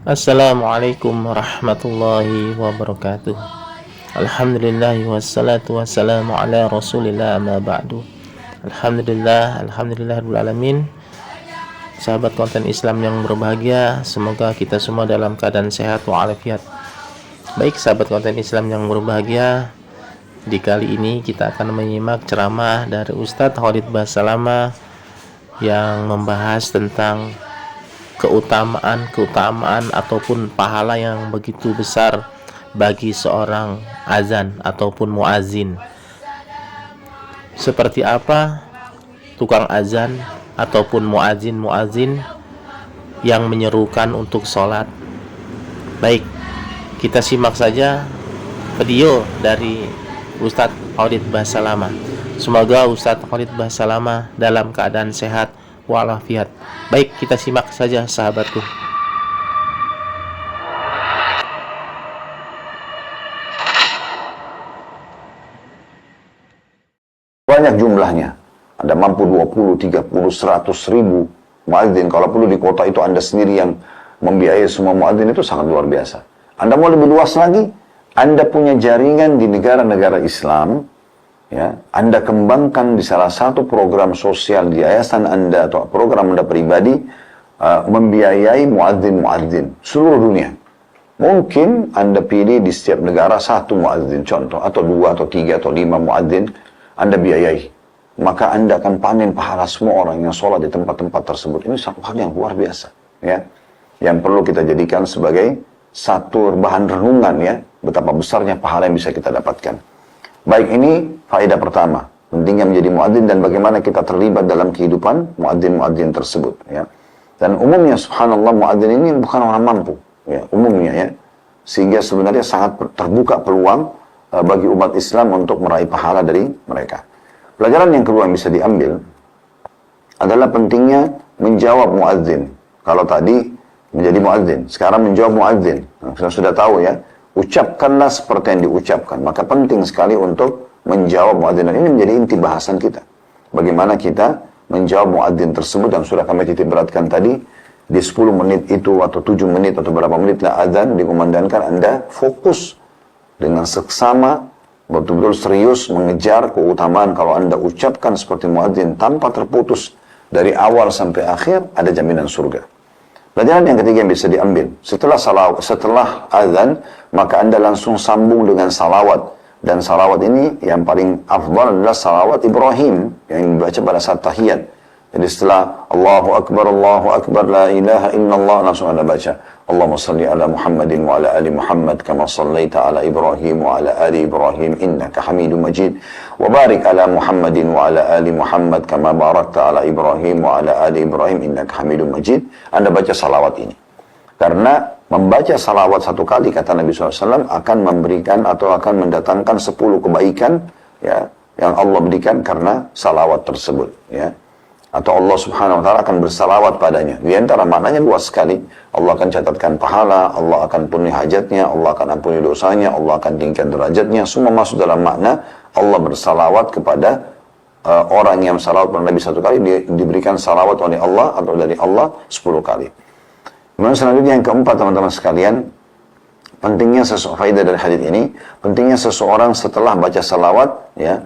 Assalamualaikum warahmatullahi wabarakatuh. Alhamdulillah wassalatu wassalamu ala rasulillah amma ba'du. Alhamdulillahirabbil alamin. Sahabat konten Islam yang berbahagia, semoga kita semua dalam keadaan sehat walafiat. Baik sahabat konten Islam yang berbahagia, di kali ini kita akan menyimak ceramah dari Ustadz Khalid Basalamah yang membahas tentang keutamaan ataupun pahala yang begitu besar bagi seorang azan ataupun muazin. Seperti apa tukang azan ataupun muazin yang menyerukan untuk sholat? Baik, kita simak saja video dari Ustadz Khalid Basalamah. Semoga Ustadz Khalid Basalamah dalam keadaan sehat walafiat. Baik, kita simak saja sahabatku. Banyak jumlahnya. Anda mampu 20, 30, 100 ribu muadzin. Kalau perlu di kota itu Anda sendiri yang membiayai semua muadzin, itu sangat luar biasa. Anda mau lebih luas lagi, Anda punya jaringan di negara-negara Islam, ya, Anda kembangkan di salah satu program sosial di yayasan Anda atau program Anda pribadi, membiayai muadzin seluruh dunia. Mungkin Anda pilih di setiap negara satu muadzin, contoh, atau 2 atau 3 atau 5 muadzin Anda biayai. Maka Anda akan panen pahala semua orang yang sholat di tempat-tempat tersebut. Ini satu hal yang luar biasa, ya, yang perlu kita jadikan sebagai satu bahan renungan, ya, betapa besarnya pahala yang bisa kita dapatkan. Baik, ini faedah pertama, pentingnya menjadi muadzin dan bagaimana kita terlibat dalam kehidupan muadzin tersebut, ya. Dan umumnya subhanallah muadzin ini bukan orang mampu, ya, umumnya, ya. Sehingga sebenarnya sangat terbuka peluang bagi umat Islam untuk meraih pahala dari mereka. Pelajaran yang kedua yang bisa diambil adalah pentingnya menjawab muadzin. Kalau tadi menjadi muadzin, sekarang menjawab muadzin. Nah, kita sudah tahu, ya. Ucapkanlah seperti yang diucapkan. Maka penting sekali untuk menjawab muadzin. Dan ini menjadi inti bahasan kita. Bagaimana kita menjawab muadzin tersebut, dan sudah kami titik beratkan tadi, di 10 menit itu atau 7 menit atau berapa menit lah azan dikumandangkan, Anda fokus dengan seksama, betul-betul serius mengejar keutamaan. Kalau Anda ucapkan seperti muadzin tanpa terputus dari awal sampai akhir, ada jaminan surga. Pelajaran yang ketiga yang bisa diambil, setelah azan, maka Anda langsung sambung dengan salawat. Dan salawat ini yang paling afdal adalah salawat Ibrahim yang dibaca pada saat tahiyat. Jadi setelah Allahu Akbar, la ilaha illallah, langsung Anda baca Allahumma salli ala Muhammadin wa ala ali Muhammad kama sallaita ala Ibrahim wa ala ali Ibrahim innaka Hamidum Majid wa barik ala Muhammadin wa ala ali Muhammad kama barakta ala Ibrahim wa ala ali Ibrahim innaka Hamidum Majid. Anda baca salawat ini karena membaca salawat satu kali, kata Nabi SAW, akan memberikan atau akan mendatangkan 10 kebaikan, ya, yang Allah berikan karena salawat tersebut, ya. Atau Allah subhanahu wa ta'ala akan bersalawat padanya. Di antara maknanya luas sekali. Allah akan catatkan pahala, Allah akan penuhi hajatnya, Allah akan ampuni dosanya, Allah akan tinggikan derajatnya. Semua masuk dalam makna Allah bersalawat kepada orang yang salawat pada Nabi satu kali, diberikan salawat oleh Allah atau dari Allah 10 kali. Kemudian selanjutnya yang keempat, teman-teman sekalian, pentingnya faedah dari hadis ini, pentingnya seseorang setelah baca salawat, ya,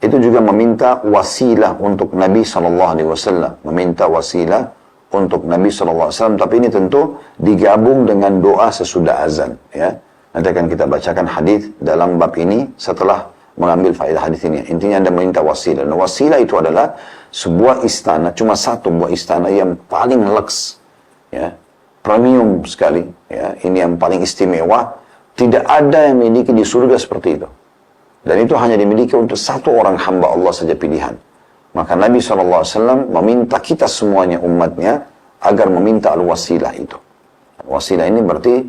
itu juga meminta wasilah untuk Nabi SAW. Meminta wasilah untuk Nabi SAW. Tapi ini tentu digabung dengan doa sesudah azan, ya. Nanti akan kita bacakan hadis dalam bab ini setelah mengambil faedah hadis ini. Intinya Anda meminta wasilah. Nah, wasilah itu adalah sebuah istana, cuma satu buah istana yang paling leks, ya, premium sekali, ya. Ini yang paling istimewa. Tidak ada yang memiliki di surga seperti itu. Dan itu hanya dimiliki untuk satu orang hamba Allah saja pilihan. Maka Nabi SAW meminta kita semuanya umatnya agar meminta al-wasilah itu. Wasilah ini berarti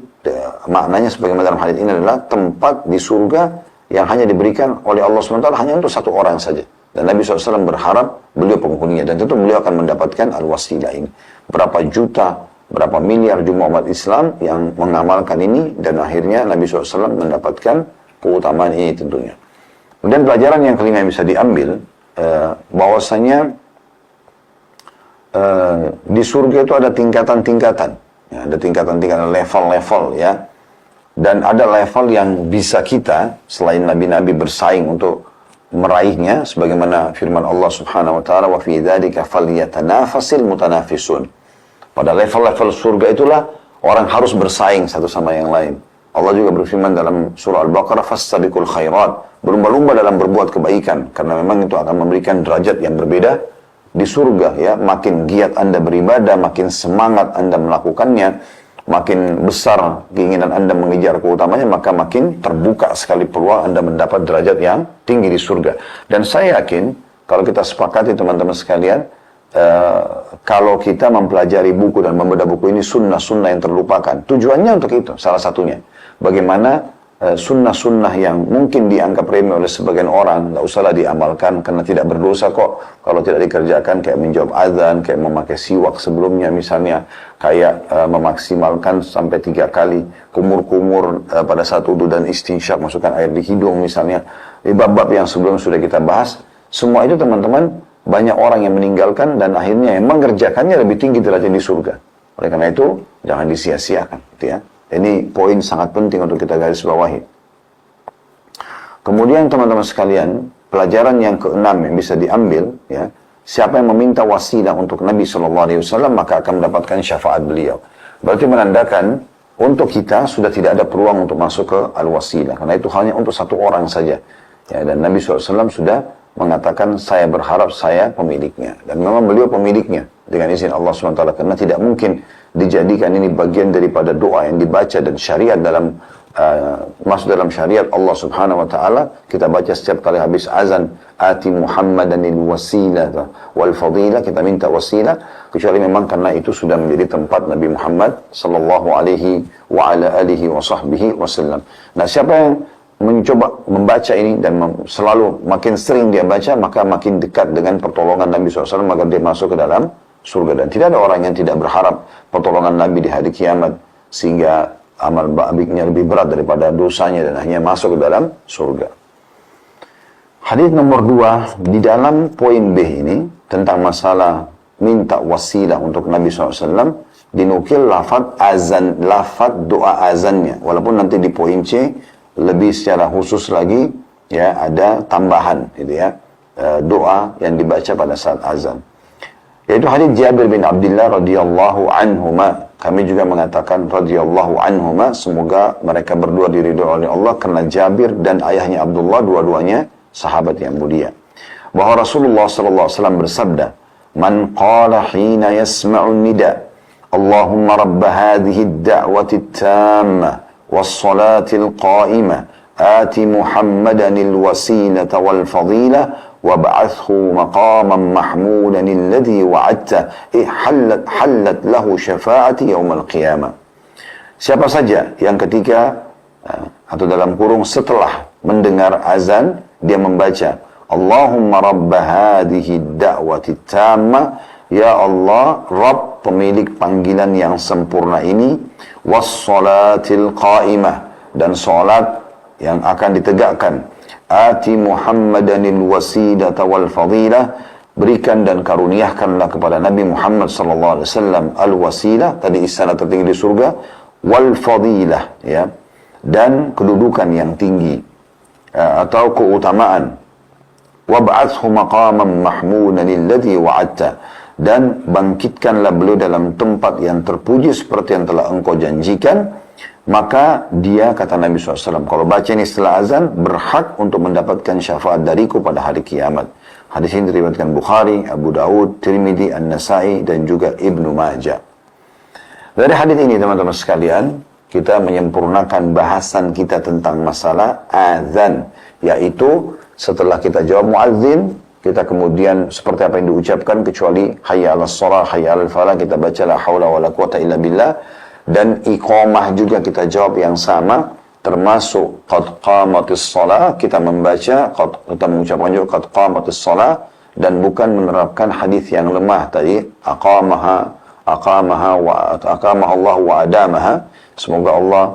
maknanya sebagaimana dalam hadis ini adalah tempat di surga yang hanya diberikan oleh Allah SWT hanya untuk satu orang saja. Dan Nabi SAW berharap beliau penghuninya. Dan tentu beliau akan mendapatkan al-wasilah ini. Berapa juta, berapa miliar jumlah umat Islam yang mengamalkan ini. Dan akhirnya Nabi SAW mendapatkan keutamaan ini tentunya. Kemudian pelajaran yang kelima yang bisa diambil, bahwasanya di surga itu ada tingkatan-tingkatan, Ya, ada tingkatan-tingkatan, level-level ya. Dan ada level yang bisa kita selain nabi-nabi bersaing untuk meraihnya, sebagaimana firman Allah Subhanahu wa taala, wa fi dzalika falyatanafasil mutanafisun. Pada level-level surga itulah orang harus bersaing satu sama yang lain. Allah juga berfirman dalam surah Al-Baqarah, fastabiqul khairat, berlomba-lomba dalam berbuat kebaikan, karena memang itu akan memberikan derajat yang berbeda di surga ya. Makin giat Anda beribadah, makin semangat Anda melakukannya, makin besar keinginan Anda mengejar keutamanya, maka makin terbuka sekali peluang Anda mendapat derajat yang tinggi di surga. Dan saya yakin kalau kita sepakati teman-teman sekalian, kalau kita mempelajari buku dan membedah buku ini, sunnah-sunnah yang terlupakan, tujuannya untuk itu, salah satunya bagaimana sunnah-sunnah yang mungkin dianggap remeh oleh sebagian orang, nggak usahlah diamalkan karena tidak berdosa kok kalau tidak dikerjakan, kayak menjawab azan, kayak memakai siwak sebelumnya misalnya, kayak memaksimalkan sampai 3 kali kumur-kumur pada saat wudu dan istinsyak, masukkan air di hidung misalnya, di bab-bab yang sebelum sudah kita bahas. Semua itu teman-teman, banyak orang yang meninggalkan dan akhirnya yang mengerjakannya lebih tinggi derajat di surga. Oleh karena itu, jangan disia-siakan gitu ya. Ini poin sangat penting untuk kita garis bawahi. Kemudian teman-teman sekalian, pelajaran yang keenam yang bisa diambil ya, siapa yang meminta wasilah untuk Nabi SAW maka akan mendapatkan syafaat beliau. Berarti menandakan untuk kita sudah tidak ada peluang untuk masuk ke al-wasilah, karena itu hanya untuk satu orang saja. Ya, dan Nabi SAW sudah mengatakan, saya berharap saya pemiliknya. Dan memang beliau pemiliknya dengan izin Allah SWT, karena tidak mungkin dijadikan ini bagian daripada doa yang dibaca dan syariat dalam masuk dalam syariat Allah Subhanahu wa taala. Kita baca setiap kali habis azan, ati Muhammadanil wasilah wal fadilah, kita minta wasilah, kecuali memang karena itu sudah menjadi tempat Nabi Muhammad sallallahu alaihi wa ala alihi wa sahbihi wasallam. Nah, siapa yang mencoba membaca ini dan selalu makin sering dia baca, maka makin dekat dengan pertolongan Nabi SAW, maka dia masuk ke dalam surga. Dan tidak ada orang yang tidak berharap pertolongan Nabi di hari kiamat, sehingga amal baiknya lebih berat daripada dosanya dan hanya masuk ke dalam surga. Hadis nomor 2 di dalam poin B ini tentang masalah minta wasilah untuk Nabi SAW, dinukil lafaz azan, lafaz doa azannya, walaupun nanti di poin C lebih secara khusus lagi ya, ada tambahan gitu ya, doa yang dibaca pada saat azan, yaitu hadis Jabir bin Abdullah radhiyallahu anhuma. Kami juga mengatakan radhiyallahu anhuma, semoga mereka berdua diridhoi oleh Allah, karena Jabir dan ayahnya Abdullah dua-duanya sahabat yang mulia. Bahwa Rasulullah sallallahu alaihi wasallam bersabda, "Man qala hina yasma'u nida, Allahumma rabb hadhihi ad-da'wati at-tammah والصلاة القائمة آت محمدا الوسيلة والفضيلة وابعثه مقاما محمودا الذي وعدته حلت له شفاعتي يوم القيامة." Siapa saja yang ketika atau dalam kurung setelah mendengar azan dia membaca Allahumma rabba hadhihi da'wati tamma, ya Allah, Rabb pemilik panggilan yang sempurna ini, wassalatil qa'imah, dan salat yang akan ditegakkan, ati Muhammadanil wasilata wal fadilah, berikan dan karuniakanlah kepada Nabi Muhammad sallallahu alaihi wasallam al-wasilah, tadi istana tertinggi di surga, wal fadilah ya, dan kedudukan yang tinggi atau keutamaan, wab'athhu maqaman mahmudan alladhi wa'adta, dan bangkitkanlah beliau dalam tempat yang terpuji seperti yang telah engkau janjikan. Maka dia, kata Nabi SAW, kalau baca ini setelah azan, berhak untuk mendapatkan syafaat dariku pada hari kiamat. Hadis ini diriwayatkan Bukhari, Abu Daud, Tirmidzi, An-Nasai, dan juga Ibnu Majah. Dari hadis ini teman-teman sekalian, kita menyempurnakan bahasan kita tentang masalah azan, yaitu setelah kita jawab muadzin, kita kemudian seperti apa yang diucapkan, kecuali hayya 'alas shalah, hayya 'alal falah, kita baca la haula wala quwata illa billah. Dan iqamah juga kita jawab yang sama, termasuk qad qamatis shalah, kita membaca, kita mengucapkan juga qad qamatis shalah, dan bukan menerapkan hadis yang lemah tadi, aqamaha Allah wa adamaha, semoga Allah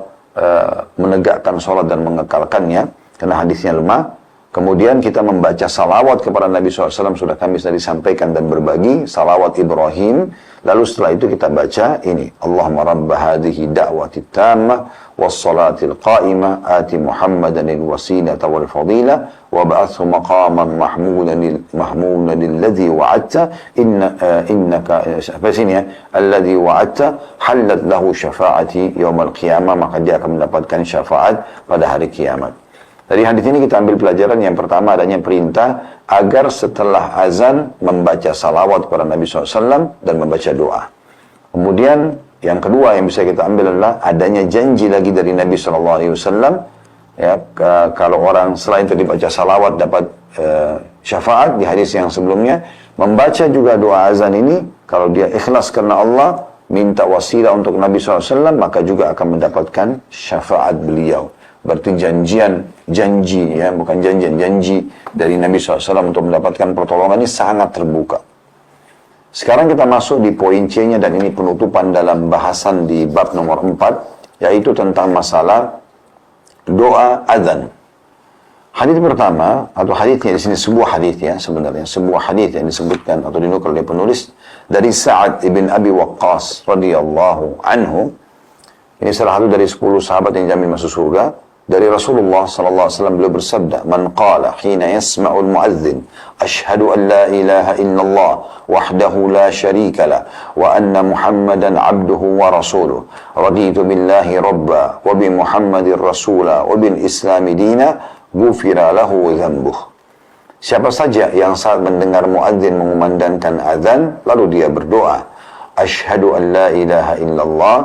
menegakkan salat dan mengekalkannya, karena hadisnya lemah. Kemudian kita membaca salawat kepada Nabi SAW, sudah kami tadi sampaikan dan berbagi, salawat Ibrahim. Lalu setelah itu kita baca ini, Allahumma rabba hadhihi da'wati tammah, wassalatil qa'imah, ati Muhammadan al-wasilata wal fadilah, wa ba'athu maqaman mahmudan alladhi wa'adta, innaka, apa sini ya, alladhi wa'adta, halat lahu syafa'ati yawmal qiyamah, maka dia akan mendapatkan syafaat pada hari kiamat. Dari hadis ini kita ambil pelajaran yang pertama, adanya perintah agar setelah azan membaca salawat kepada Nabi SAW dan membaca doa. Kemudian yang kedua yang bisa kita ambil adalah adanya janji lagi dari Nabi SAW. Ya, kalau orang selain itu dibaca salawat dapat syafaat di hadis yang sebelumnya, membaca juga doa azan ini, kalau dia ikhlas karena Allah, minta wasilah untuk Nabi SAW, maka juga akan mendapatkan syafaat beliau. Berarti janji ya, bukan janji dari Nabi SAW untuk mendapatkan pertolongan ini sangat terbuka. Sekarang kita masuk di poin C-nya, dan ini penutupan dalam bahasan di bab nomor 4, yaitu tentang masalah doa azan. Hadis pertama, atau hadisnya di sini sebuah hadis ya, sebenarnya sebuah hadis yang disebutkan atau dinukil oleh penulis dari Sa'ad ibn Abi Waqqas radhiyallahu anhu. Ini salah satu dari 10 sahabat yang jamin masuk surga. Dari Rasulullah SAW beliau bersabda, "Man qala hina yasma'ul mu'adzin, ashhadu an la ilaha illallah wahdahu la syarika lah, wa anna Muhammadan 'abduhu wa rasuluh, raditu billahi rabba wa bi Muhammadir rasula wa bil islami dina, ghufira lahu dhanbuh." Siapa saja yang saat mendengar muadzin mengumandangkan azan lalu dia berdoa, "Asyhadu an la ilaha illallah,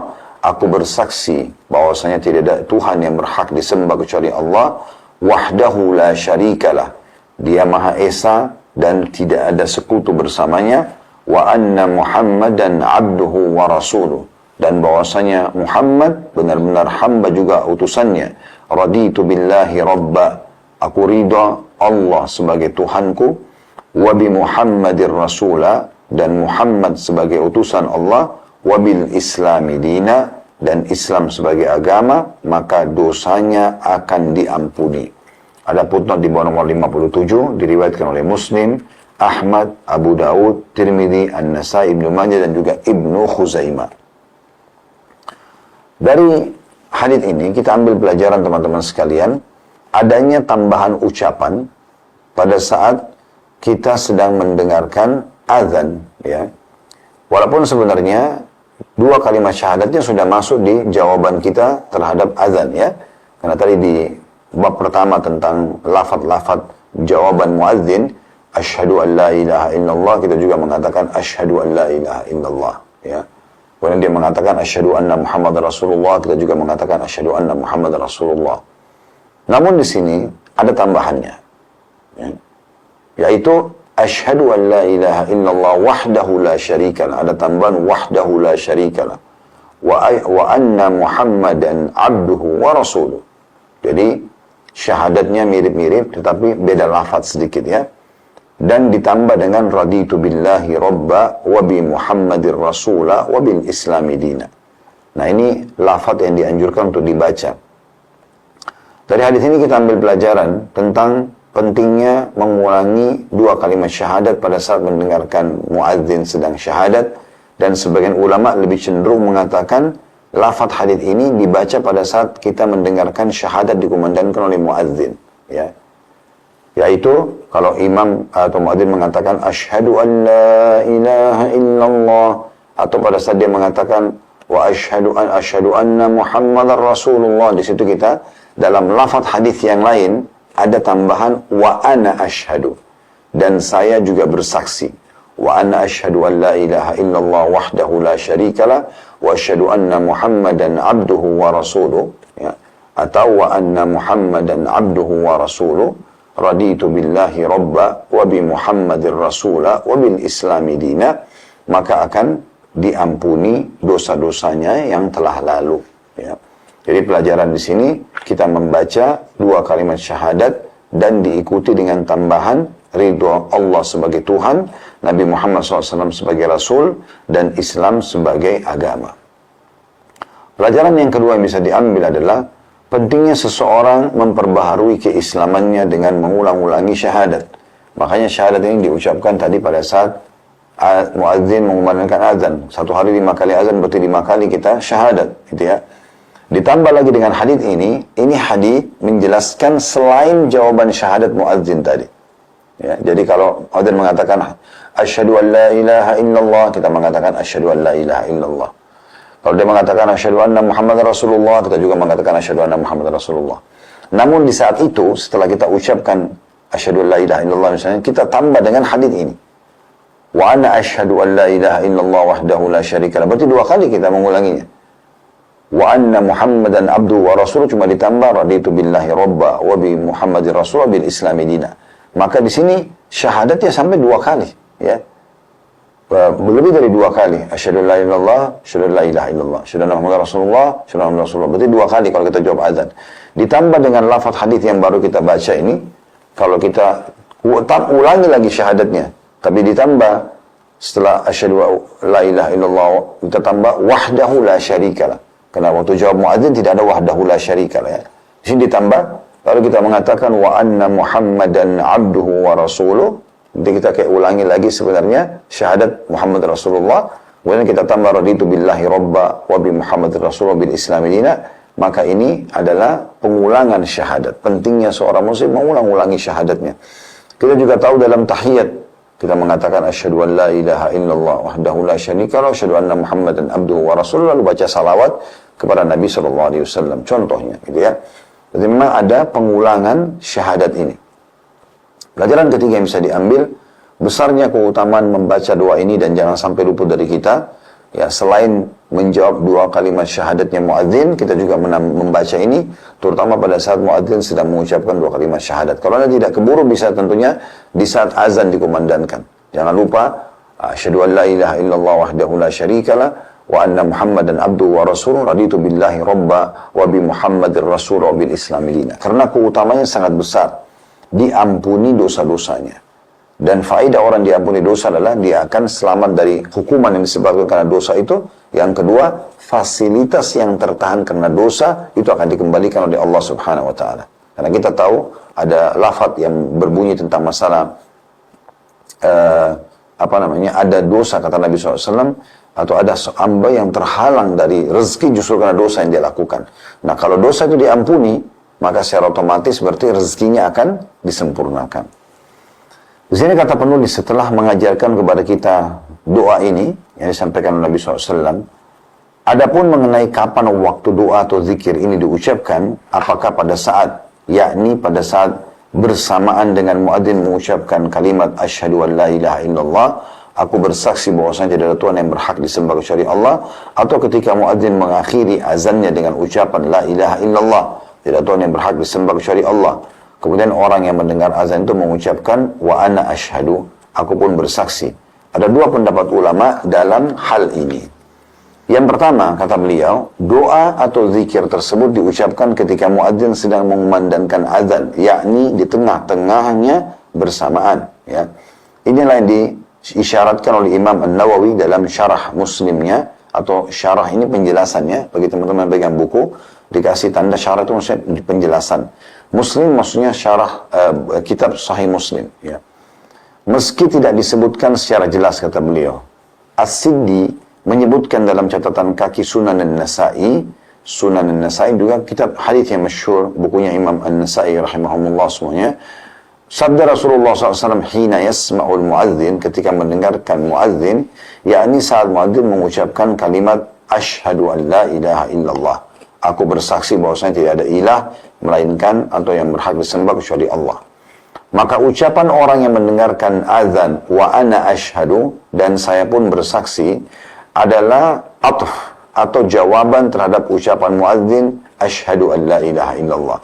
aku bersaksi bahwasanya tidak ada Tuhan yang berhak disembah kecuali Allah, wahdahu la syarikalah, dia Maha Esa dan tidak ada sekutu bersamanya, wa anna Muhammadan 'abduhu wa rasuluh, dan bahwasanya Muhammad benar-benar hamba juga utusannya, raditu billahi rabba, aku ridha Allah sebagai Tuhanku, wa bi Muhammadir rasula, dan Muhammad sebagai utusan Allah, wabil islami dina, dan Islam sebagai agama, maka dosanya akan diampuni. Ada footnote di bawah nomor 57, diriwayatkan oleh Muslim, Ahmad, Abu Daud, Tirmidzi, An-Nasai, Ibnu Majah, dan juga Ibnu Khuzaimah. Dari hadis ini kita ambil pelajaran teman-teman sekalian, adanya tambahan ucapan pada saat kita sedang mendengarkan azan ya. Walaupun sebenarnya dua kalimat syahadatnya sudah masuk di jawaban kita terhadap azan ya. Karena tadi di bab pertama tentang lafaz-lafaz jawaban muadzin, asyhadu an la ilaha illallah, kita juga mengatakan asyhadu an la ilaha illallah ya. Kemudian dia mengatakan asyhadu anna Muhammad Rasulullah, kita juga mengatakan asyhadu anna Muhammad Rasulullah. Namun di sini ada tambahannya ya. Yaitu asyhadu an la ilaha illallah wahdahu la syarikalah, ada tambahan wahdahu la syarikalah, wa anna Muhammadan 'abduhu wa rasuluh. Jadi syahadatnya mirip-mirip tetapi beda lafaz sedikit ya. Dan ditambah dengan raditu billahi rabba wa bi Muhammadir rasula wa bil islami dina. Nah, ini lafaz yang dianjurkan untuk dibaca. Dari hadis ini kita ambil pelajaran tentang pentingnya mengulangi dua kalimat syahadat pada saat mendengarkan muadzin sedang syahadat, dan sebagian ulama lebih cenderung mengatakan lafaz hadis ini dibaca pada saat kita mendengarkan syahadat dikumandangkan oleh muadzin ya. Yaitu kalau imam atau muadzin mengatakan asyhadu an la ilaha illallah, atau pada saat dia mengatakan wa asyhadu anna Muhammadar Rasulullah, di situ kita dalam lafaz hadis yang lain ada tambahan wa ana asyhadu, dan saya juga bersaksi, wa ana asyhadu an la ilaha illallah wahdahu la syarikalah wa asyhadu anna Muhammadan 'abduhu wa rasuluh ya. Atau wa anna Muhammadan 'abduhu wa rasuluh, raditu billahi rabba wa bi Muhammadir rasula wa bil islami dina, maka akan diampuni dosa-dosanya yang telah lalu ya. Jadi pelajaran di sini kita membaca dua kalimat syahadat dan diikuti dengan tambahan ridho Allah sebagai Tuhan, Nabi Muhammad SAW sebagai Rasul, dan Islam sebagai agama. Pelajaran yang kedua yang bisa diambil adalah pentingnya seseorang memperbaharui keislamannya dengan mengulang-ulangi syahadat. Makanya syahadat ini diucapkan tadi pada saat muadzin mengumandangkan azan. Satu hari 5 kali azan berarti 5 kali kita syahadat, gitu ya. Ditambah lagi dengan hadis ini hadis menjelaskan selain jawaban syahadat muadzin tadi. Ya, jadi kalau muadzin mengatakan asyhadu an la ilaha illallah, kita mengatakan asyhadu an la ilaha illallah. Kalau dia mengatakan asyhadu anna Muhammadar Rasulullah, kita juga mengatakan asyhadu anna Muhammadar Rasulullah. Namun di saat itu, setelah kita ucapkan asyhadu an la ilaha illallah misalnya, kita tambah dengan hadis ini. Wa ana asyhadu an la ilaha illallah wahdahu la syarika lah. Berarti 2 kali kita mengulanginya. Wa anna Muhammadan abduhu wa rasuluh, cuma ditambah raditu billahi rabba wa bi Muhammadir rasul bil islami dina. Maka di sini syahadatnya sampai 2 kali, ya. Lebih dari 2 kali. Asyhadu an la ilaha illallah, asyhadu an la ilaha illallah, asyhadu anna Muhammadar Rasulullah, asyhadu anna Muhammadar Rasulullah. Berarti 2 kali kalau kita jawab azan. Ditambah dengan lafaz hadis yang baru kita baca ini, kalau kita ulangi lagi syahadatnya, tapi ditambah setelah asyhadu la ilaha illallah, kita tambah wahdahu la syarikalah. Karena waktu jawab muadzin tidak ada wahdahu la syarikalah, ya. Di sini ditambah, lalu kita mengatakan wa anna Muhammadan abduhu wa rasuluh. Nanti kita kayak ulangi lagi sebenarnya syahadat Muhammad Rasulullah. Kemudian kita tambah raditu billahi rabba wa bi Muhammadir rasul bil islami dina. Maka ini adalah pengulangan syahadat. Pentingnya seorang muslim mengulang-ulangi syahadatnya. Kita juga tahu dalam tahiyat kita mengatakan asyhadu an la ilaha illallah wahdahu la syarika lahu, asyhadu anna Muhammadan abduhu wa rasuluh, lalu baca salawat kepada Nabi sallallahu alaihi wasallam. Contohnya, gitu ya. Jadi memang ada pengulangan syahadat ini. Pelajaran ketiga yang bisa diambil, besarnya keutamaan membaca doa ini dan jangan sampai luput dari kita. Ya, selain menjawab 2 kalimat syahadatnya muadzin, kita juga membaca ini, terutama pada saat muadzin sedang mengucapkan 2 kalimat syahadat. Kalau Anda tidak keburu, bisa tentunya di saat azan dikumandangkan. Jangan lupa, asyhadu an la ilaha illallah wahdahu la syarikalah, wa anna Muhammadan abduhu wa rasuluh, raditu billahi rabba wa bi Muhammadir rasul wa bil islami dina. Karena keutamanya sangat besar. Diampuni dosa-dosanya. Dan faedah orang diampuni dosa adalah dia akan selamat dari hukuman yang disebabkan karena dosa itu. Yang kedua, fasilitas yang tertahan karena dosa itu akan dikembalikan oleh Allah Subhanahu wa taala. Karena kita tahu ada lafaz yang berbunyi tentang masalah ada dosa kata Nabi SAW, atau ada hamba yang terhalang dari rezeki justru karena dosa yang dia lakukan. Nah, kalau dosa itu diampuni, maka secara otomatis berarti rezekinya akan disempurnakan. Di sini kata penulis setelah mengajarkan kepada kita doa ini yang disampaikan oleh Nabi SAW. Adapun mengenai kapan waktu doa atau zikir ini diucapkan, apakah pada saat, yakni pada saat bersamaan dengan muadzin mengucapkan kalimat asyhadu an la ilaha illallah, aku bersaksi bahwasanya tidak ada Tuhan yang berhak disembah kecuali Allah, atau ketika muadzin mengakhiri azannya dengan ucapan la ilaha illallah, tidak Tuhan yang berhak disembah kecuali Allah. Kemudian orang yang mendengar azan itu mengucapkan wa ana asyhadu, aku pun bersaksi. Ada 2 pendapat ulama dalam hal ini. Yang pertama, kata beliau, doa atau zikir tersebut diucapkan ketika muadzin sedang mengumandangkan azan, yakni di tengah-tengahnya bersamaan, ya. Inilah yang diisyaratkan oleh Imam An-Nawawi dalam syarah Muslimnya, atau syarah ini penjelasannya bagi teman-teman yang pegang buku. Dikasih tanda syarah itu maksudnya penjelasan. Muslim maksudnya syarah kitab Sahih Muslim. Ya. Meski tidak disebutkan secara jelas kata beliau, As-Siddi menyebutkan dalam catatan kaki Sunan An-Nasa'i. Sunan An-Nasa'i juga kitab hadis yang masyhur, bukunya Imam An-Nasa'i rahimahumullah semuanya. Sabda Rasulullah SAW hina yasma'ul muadzin, ketika mendengarkan muadzin, yakni saat muadzin mengucapkan kalimat asyhadu an la ilaha illallah. Aku bersaksi bahwasanya tidak ada ilah melainkan atau yang berhak disembah kecuali Allah. Maka ucapan orang yang mendengarkan azan wa ana asyhadu, dan saya pun bersaksi, adalah atf atau jawaban terhadap ucapan muadzin asyhadu an la ilaha illallah.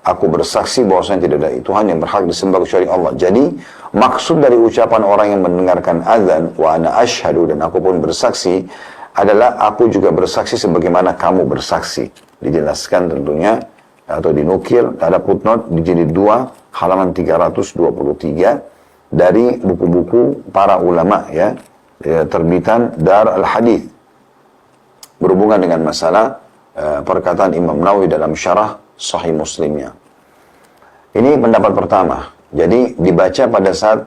Aku bersaksi bahwasanya tidak ada Tuhan yang berhak disembah kecuali Allah. Jadi maksud dari ucapan orang yang mendengarkan azan wa ana asyhadu, dan aku pun bersaksi, adalah aku juga bersaksi sebagaimana kamu bersaksi. Dijelaskan tentunya atau dinukil, ada footnote di jilid 2 halaman 323 dari buku-buku para ulama, ya, terbitan Dar al-Hadith, berhubungan dengan masalah perkataan Imam Nawawi dalam syarah Sahih Muslimnya. Ini pendapat pertama. Jadi dibaca pada saat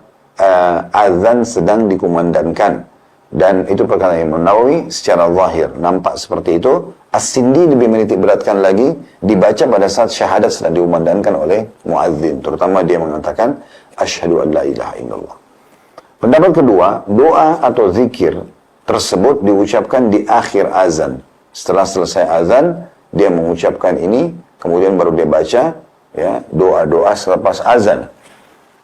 azan sedang dikumandangkan. Dan itu perkataan Imam Nawawi secara zahir. Nampak seperti itu. As-Sindi lebih menitik beratkan lagi. Dibaca pada saat syahadat sedang dikumandangkan oleh muadzin. Terutama dia mengatakan, Asyhadu an la ilaha illallah. Pendapat kedua, doa atau zikir tersebut diucapkan di akhir azan. Setelah selesai azan, dia mengucapkan ini, kemudian baru dia baca ya doa-doa selepas azan.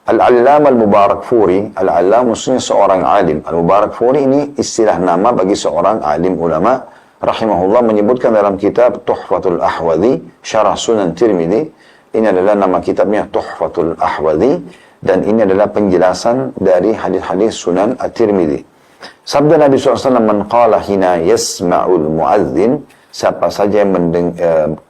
Al-Allam Al-Mubarakfuri, Al-Allam maksudnya seorang alim. Al-Mubarakfuri ini istilah nama bagi seorang alim ulama. Rahimahullah menyebutkan dalam kitab Tuhfatul Ahwadhi, Syarah Sunan Tirmidzi. Ini adalah nama kitabnya Tuhfatul Ahwadhi. Dan ini adalah penjelasan dari hadis-hadis Sunan At-Tirmidzi. Sabda Nabi SAW, Man qala hina yasma'ul muadzin, siapa saja yang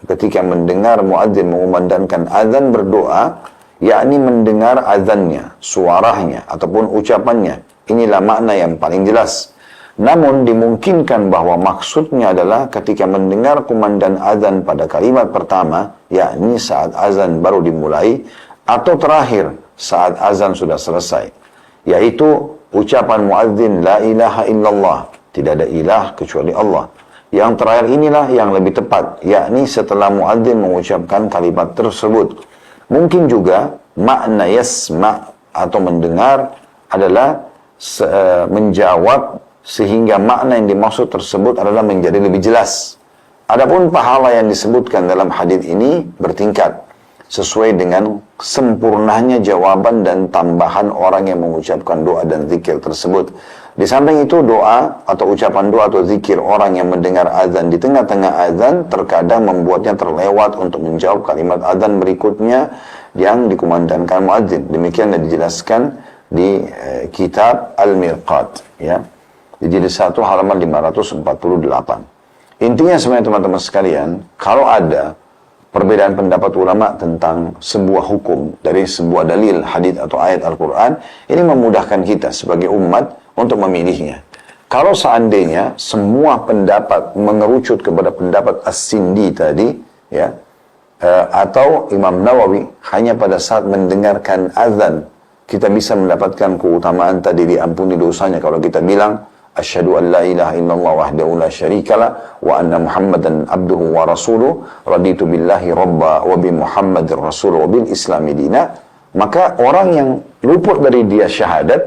ketika mendengar muadzin mengumandangkan azan berdoa, yakni mendengar azannya, suaranya, ataupun ucapannya. Inilah makna yang paling jelas. Namun dimungkinkan bahwa maksudnya adalah ketika mendengar kumandang azan pada kalimat pertama, yakni saat azan baru dimulai, atau terakhir saat azan sudah selesai, yaitu ucapan muadzin la ilaha illallah, tidak ada ilah kecuali Allah. Yang terakhir inilah yang lebih tepat, yakni setelah muadzin mengucapkan kalimat tersebut. Mungkin juga makna yasma' atau mendengar adalah menjawab, sehingga makna yang dimaksud tersebut adalah menjadi lebih jelas. Adapun pahala yang disebutkan dalam hadis ini bertingkat sesuai dengan sempurnanya jawaban dan tambahan orang yang mengucapkan doa dan zikir tersebut. Di samping itu, doa atau ucapan doa atau zikir orang yang mendengar azan di tengah-tengah azan terkadang membuatnya terlewat untuk menjawab kalimat azan berikutnya yang dikumandangkan muadzin. Demikian yang dijelaskan di kitab Al-Mirqat, ya, di jilid 1 halaman 548. Intinya sebenarnya teman-teman sekalian, kalau ada perbedaan pendapat ulama tentang sebuah hukum dari sebuah dalil, hadis atau ayat Al-Quran, ini memudahkan kita sebagai umat untuk memilihnya. Kalau seandainya semua pendapat mengerucut kepada pendapat As-Sindi tadi, ya, atau Imam Nawawi, hanya pada saat mendengarkan azan kita bisa mendapatkan keutamaan tadi, diampuni dosanya kalau kita bilang Asyhadu an la ilaha illallah wahdahu la syarikalah wa anna Muhammadan abduhu wa rasuluh raditu billahi rabba wa bi Muhammadir rasul wa bil islami dina, maka orang yang luput dari dia syahadat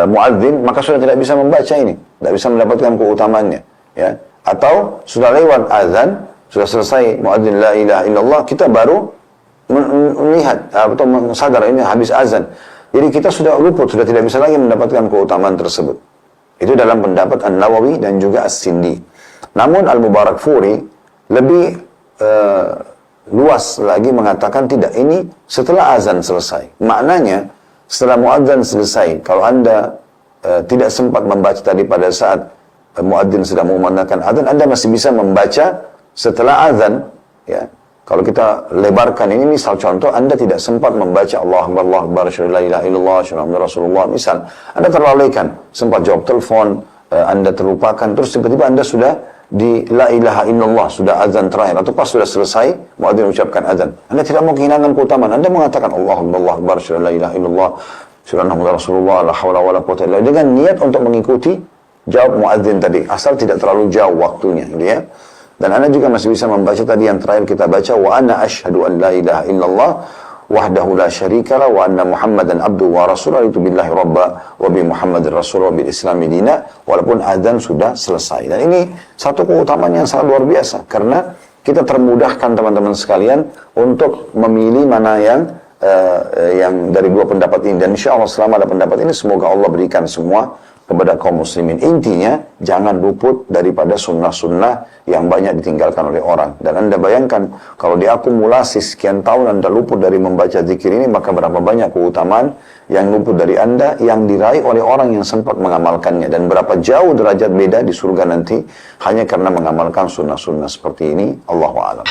muadzin, maka sudah tidak bisa membaca ini, tidak bisa mendapatkan keutamaannya, ya. Atau sudah lewat azan, sudah selesai muadzin la ilaha illallah, kita baru melihat atau sadar ini habis azan. Jadi kita sudah luput, sudah tidak bisa lagi mendapatkan keutamaan tersebut. Itu dalam pendapat An-Nawawi dan juga As-Sindi. Namun Al-Mubarakfuri lebih luas lagi mengatakan tidak, ini setelah azan selesai. Maknanya setelah muadzin selesai, kalau Anda tidak sempat membaca tadi pada saat muadzin sedang mengumandangkan azan, Anda masih bisa membaca setelah azan, ya. Kalau kita lebarkan ini, misal contoh, Anda tidak sempat membaca Allah Akbar, asyhadu la ilaha illallah, asyhadu anna Rasulullah, misal, Anda terlalaikan, sempat jawab telepon, Anda terlupakan, terus tiba-tiba Anda sudah di la ilaha illallah, sudah azan terakhir, atau pas sudah selesai, muadzin ucapkan azan. Anda tidak mau kehilangan keutamaan, Anda mengatakan Allah Akbar, asyhadu la ilaha illallah, asyhadu anna Rasulullah, la haula wala quwwata illa billah, dengan niat untuk mengikuti jawab muadzin tadi, asal tidak terlalu jauh waktunya, gitu ya. Dan Anda juga masih bisa membaca tadi yang terakhir kita baca, wa ana asyhadu an la ilaha illallah wahdahu la syarikalah wa anna Muhammadan abduhu wa rasuluh itu billahi rabba wa bi Muhammadir rasul wa bil islami dina, walaupun azan sudah selesai. Dan ini satu keutamaan yang sangat luar biasa, karena kita termudahkan teman-teman sekalian untuk memilih mana yang dari dua pendapat ini. Dan insya Allah selama ada pendapat ini, semoga Allah berikan semua kepada kaum muslimin. Intinya, jangan luput daripada sunnah-sunnah yang banyak ditinggalkan oleh orang. Dan Anda bayangkan, kalau diakumulasi sekian tahun Anda luput dari membaca zikir ini, maka berapa banyak keutamaan yang luput dari Anda, yang diraih oleh orang yang sempat mengamalkannya. Dan berapa jauh derajat beda di surga nanti, hanya karena mengamalkan sunnah-sunnah seperti ini. Allahu a'lam.